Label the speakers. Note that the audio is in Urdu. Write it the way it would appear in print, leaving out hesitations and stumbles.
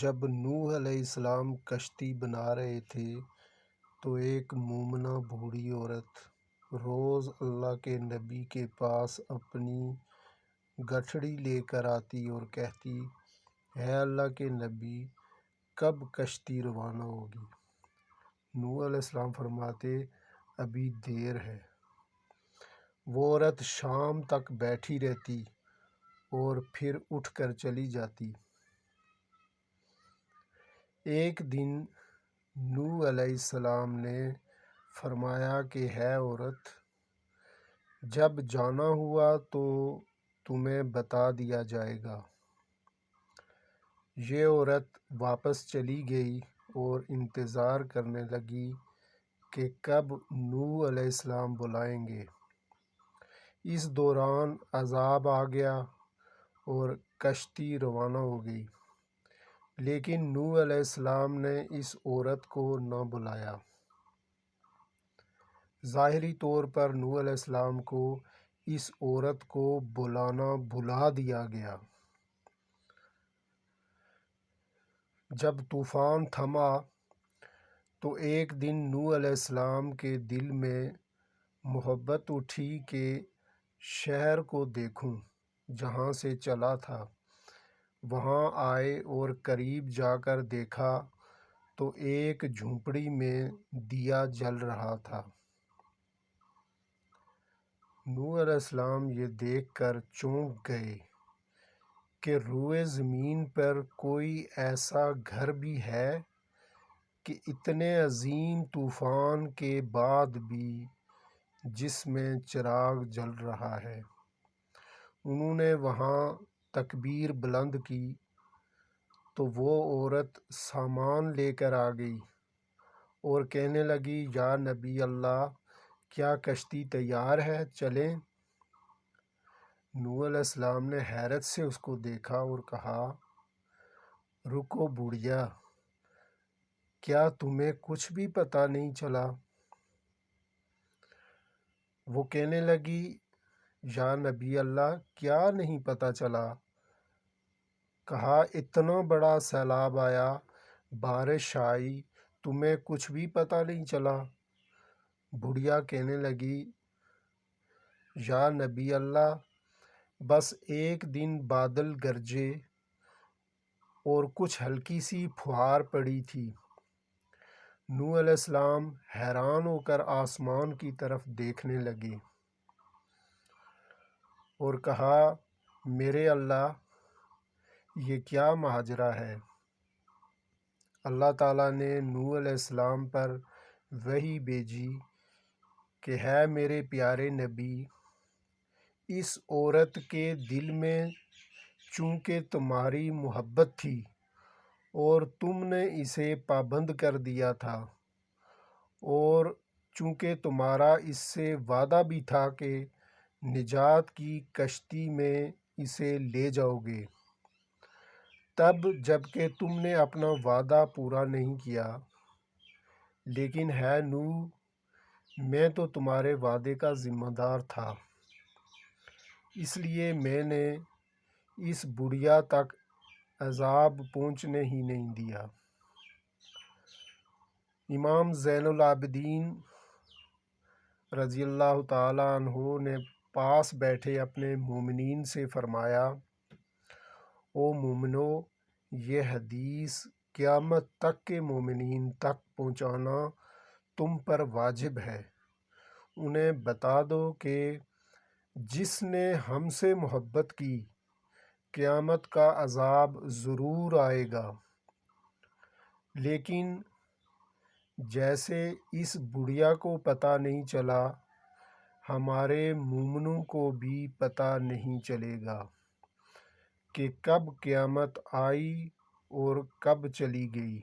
Speaker 1: جب نوح علیہ السلام کشتی بنا رہے تھے تو ایک مومنہ بوڑھی عورت روز اللہ کے نبی کے پاس اپنی گٹھڑی لے کر آتی اور کہتی، اے اللہ کے نبی، کب کشتی روانہ ہوگی؟ نوح علیہ السلام فرماتے، ابھی دیر ہے۔ وہ عورت شام تک بیٹھی رہتی اور پھر اٹھ کر چلی جاتی۔ ایک دن نوح علیہ السلام نے فرمایا کہ ہے عورت، جب جانا ہوا تو تمہیں بتا دیا جائے گا۔ یہ عورت واپس چلی گئی اور انتظار کرنے لگی کہ کب نوح علیہ السلام بلائیں گے۔ اس دوران عذاب آ گیا اور کشتی روانہ ہو گئی، لیکن نوح علیہ السلام نے اس عورت کو نہ بلایا۔ ظاہری طور پر نوح علیہ السلام کو اس عورت کو بلانا بھلا دیا گیا۔ جب طوفان تھما تو ایک دن نوح علیہ السلام کے دل میں محبت اٹھی کہ شہر کو دیکھوں جہاں سے چلا تھا۔ وہاں آئے اور قریب جا کر دیکھا تو ایک جھونپڑی میں دیا جل رہا تھا۔ نوح علیہ السلام یہ دیکھ کر چونک گئے کہ روئے زمین پر کوئی ایسا گھر بھی ہے کہ اتنے عظیم طوفان کے بعد بھی جس میں چراغ جل رہا ہے۔ انہوں نے وہاں تکبیر بلند کی تو وہ عورت سامان لے کر آ گئی اور کہنے لگی، یا نبی اللہ، کیا کشتی تیار ہے، چلیں؟ نوح علیہ السلام نے حیرت سے اس کو دیکھا اور کہا، رکو بوڑھیا، کیا تمہیں کچھ بھی پتہ نہیں چلا؟ وہ کہنے لگی، یا نبی اللہ، کیا نہیں پتہ چلا؟ کہا، اتنا بڑا سیلاب آیا، بارش آئی، تمہیں کچھ بھی پتہ نہیں چلا؟ بڑھیا کہنے لگی، یا نبی اللہ، بس ایک دن بادل گرجے اور کچھ ہلکی سی پھوار پڑی تھی۔ نوح علیہ السلام حیران ہو کر آسمان کی طرف دیکھنے لگے اور کہا، میرے اللہ، یہ کیا ماجرا ہے؟ اللہ تعالیٰ نے نوح علیہ السلام پر وحی بھیجی کہ ہے میرے پیارے نبی، اس عورت کے دل میں چونکہ تمہاری محبت تھی اور تم نے اسے پابند کر دیا تھا، اور چونکہ تمہارا اس سے وعدہ بھی تھا کہ نجات کی کشتی میں اسے لے جاؤ گے، تب جب کہ تم نے اپنا وعدہ پورا نہیں کیا۔ لیکن ہے نوح، میں تو تمہارے وعدے کا ذمہ دار تھا، اس لیے میں نے اس بڑھیا تک عذاب پہنچنے ہی نہیں دیا۔ امام زین العابدین رضی اللہ تعالیٰ عنہ نے پاس بیٹھے اپنے مومنین سے فرمایا، او مومنو، یہ حدیث قیامت تک کے مومنین تک پہنچانا تم پر واجب ہے۔ انہیں بتا دو کہ جس نے ہم سے محبت کی، قیامت کا عذاب ضرور آئے گا، لیکن جیسے اس بڑھیا کو پتہ نہیں چلا، ہمارے مومنوں کو بھی پتہ نہیں چلے گا کہ کب قیامت آئی اور کب چلی گئی۔